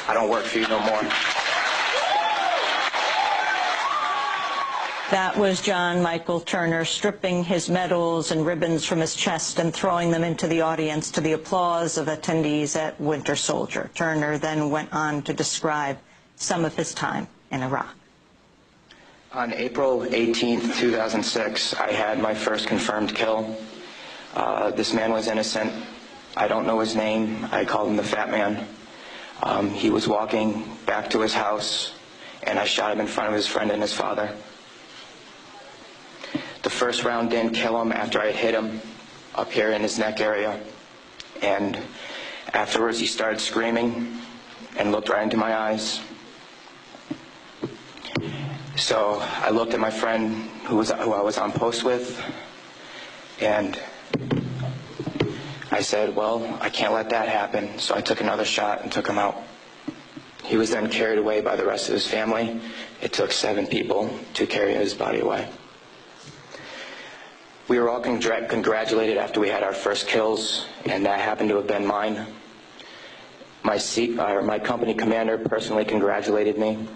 I don't work for you no more. That was John Michael Turner stripping his medals and ribbons from his chest and throwing them into the audience to the applause of attendees at Winter Soldier. Turner then went on to describe some of his time in Iraq. On April 18th, 2006, I had my first confirmed kill. This man was innocent. I don't know his name. I called him the Fat Man. He was walking back to his house, and I shot him in front of his friend and his father. The first round didn't kill him after I hit him up here in his neck area. And afterwards he started screaming and looked right into my eyes. So I looked at my friend who I was on post with, and I said, well, I can't let that happen. So I took another shot and took him out. He was then carried away by the rest of his family. It took 7 people to carry his body away. We were all congratulated after we had our first kills, and that happened to have been mine. My company commander personally congratulated me,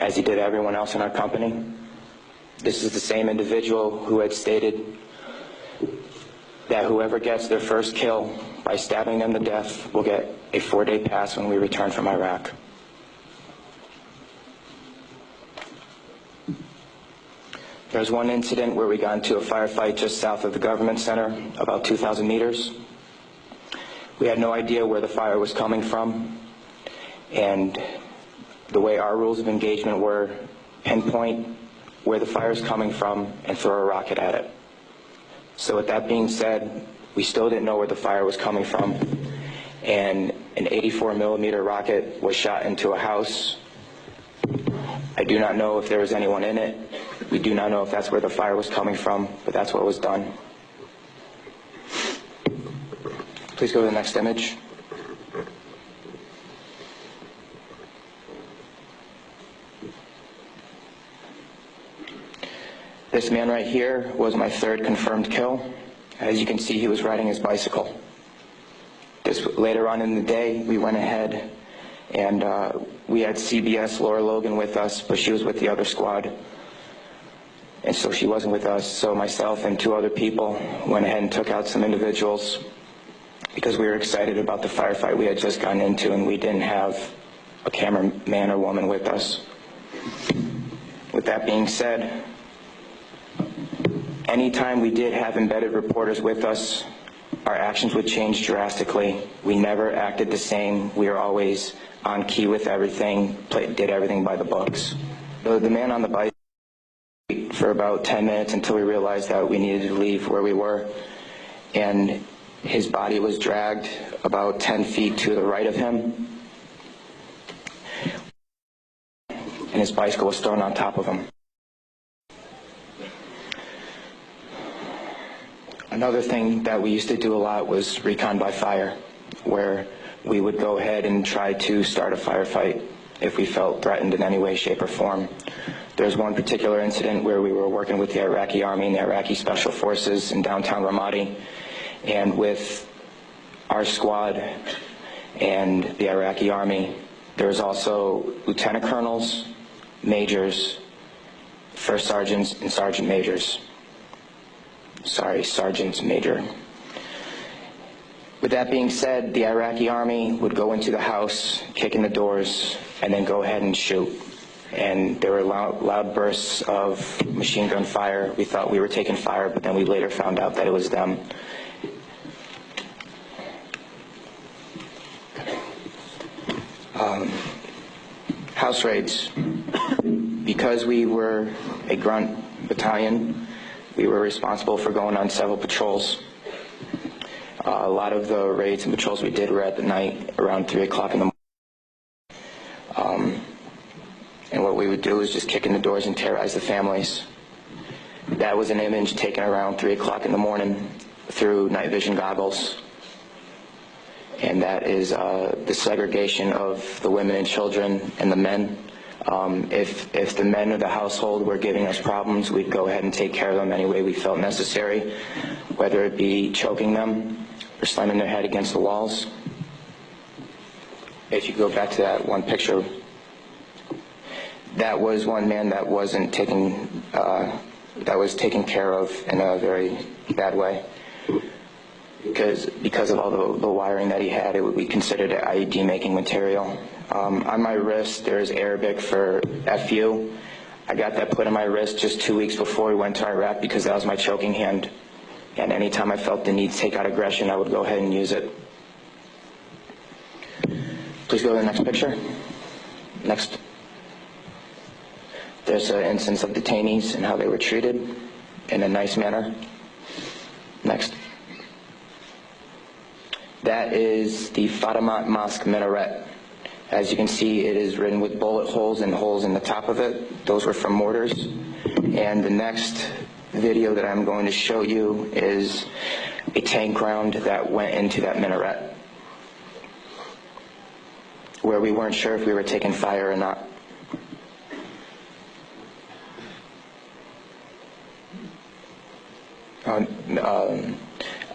as he did everyone else in our company. This is the same individual who had stated that whoever gets their first kill by stabbing them to death will get a 4-day pass when we return from Iraq. There was one incident where we got into a firefight just south of the government center, about 2,000 meters. We had no idea where the fire was coming from, and the way our rules of engagement were, pinpoint where the fire is coming from and throw a rocket at it. So with that being said, we still didn't know where the fire was coming from, and an 84-millimeter rocket was shot into a house. I do not know if there was anyone in it. We do not know if that's where the fire was coming from, but that's what was done. Please go to the next image. This man right here was my 3rd confirmed kill. As you can see, he was riding his bicycle. Later on in the day, we went ahead and we had CBS Laura Logan with us, but she was with the other squad. And so she wasn't with us, so myself and 2 other people went ahead and took out some individuals because we were excited about the firefight we had just gotten into, and we didn't have a cameraman or woman with us. With that being said, anytime we did have embedded reporters with us, our actions would change drastically. We never acted the same. We were always on key with everything, did everything by the books. The man on the bike for about 10 minutes until we realized that we needed to leave where we were, and his body was dragged about 10 feet to the right of him, and his bicycle was thrown on top of him. Another thing that we used to do a lot was recon by fire, where we would go ahead and try to start a firefight if we felt threatened in any way, shape, or form. There's one particular incident where we were working with the Iraqi Army and the Iraqi Special Forces in downtown Ramadi, and with our squad and the Iraqi Army, there was also lieutenant colonels, majors, first sergeants, and sergeant majors. Sergeants major. With that being said, the Iraqi Army would go into the house, kick in the doors, and then go ahead and shoot. And there were loud bursts of machine gun fire. We thought we were taking fire, but then we later found out that it was them. House raids. Because we were a grunt battalion, we were responsible for going on several patrols. A lot of the raids and patrols we did were at the night, around 3 o'clock in the morning. And what we would do is just kick in the doors and terrorize the families. That was an image taken around 3 o'clock in the morning through night vision goggles. And that is the segregation of the women and children and the men. If the men of the household were giving us problems, we'd go ahead and take care of them any way we felt necessary, whether it be choking them or slamming their head against the walls. if you go back to that one picture, that was one man that wasn't taken, that was taken care of in a very bad way. Because of all the wiring that he had, it would be considered IED making material. On my wrist, there's Arabic for FU. I got that put on my wrist just 2 weeks before we went to Iraq because that was my choking hand. And anytime I felt the need to take out aggression, I would go ahead and use it. Please go to the next picture. Next. There's an instance of detainees and how they were treated in a nice manner. Next. That is the Fatima Mosque minaret. As you can see, it is written with bullet holes and holes in the top of it. Those were from mortars. And the next video that I'm going to show you is a tank round that went into that minaret, where we weren't sure if we were taking fire or not.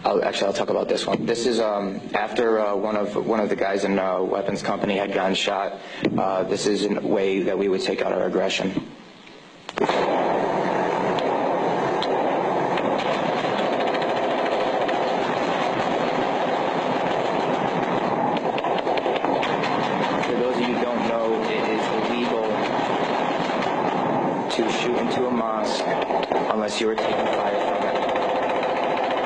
I'll talk about this one. This is after one of the guys in weapons company had gotten shot. This is a way that we would take out our aggression. For those of you who don't know, it is illegal to shoot into a mosque unless you were taking fire from it.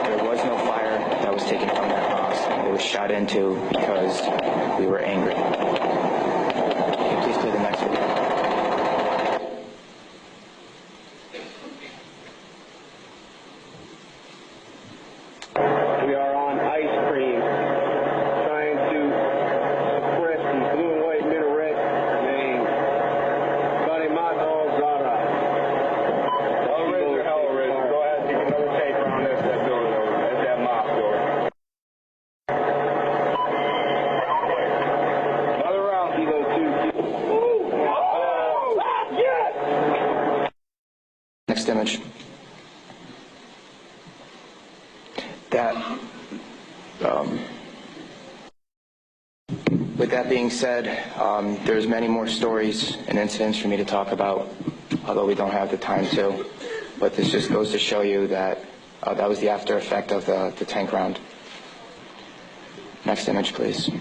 There was no fire that was taken from that mosque. It was shot into because we were angry. Can you please play the next video? We are on ice cream, trying to suppress the blue and white minaret named Fatima al-Zahra. Go ahead, take another tape around that building over there. That's that mosque door. Another round, Kilo 2. Yes! Next image. With that being said, there's many more stories and incidents for me to talk about, although we don't have the time to. But this just goes to show you that that was the after effect of the tank round. Next image, please.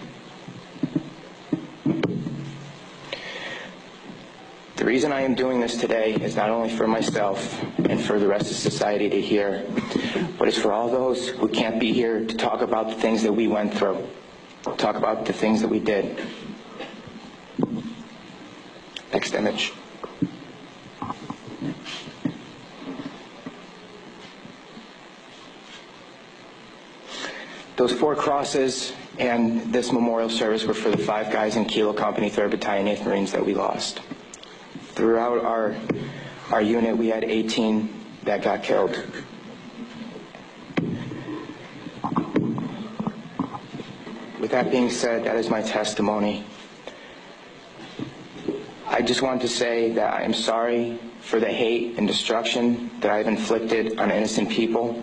The reason I am doing this today is not only for myself and for the rest of society to hear, but it's for all those who can't be here to talk about the things that we went through, talk about the things that we did. Next image. Those 4 crosses and this memorial service were for the 5 guys in Kilo Company, 3rd Battalion, 8th Marines that we lost. Throughout our unit, we had 18 that got killed. With that being said, that is my testimony. I just want to say that I am sorry for the hate and destruction that I've inflicted on innocent people.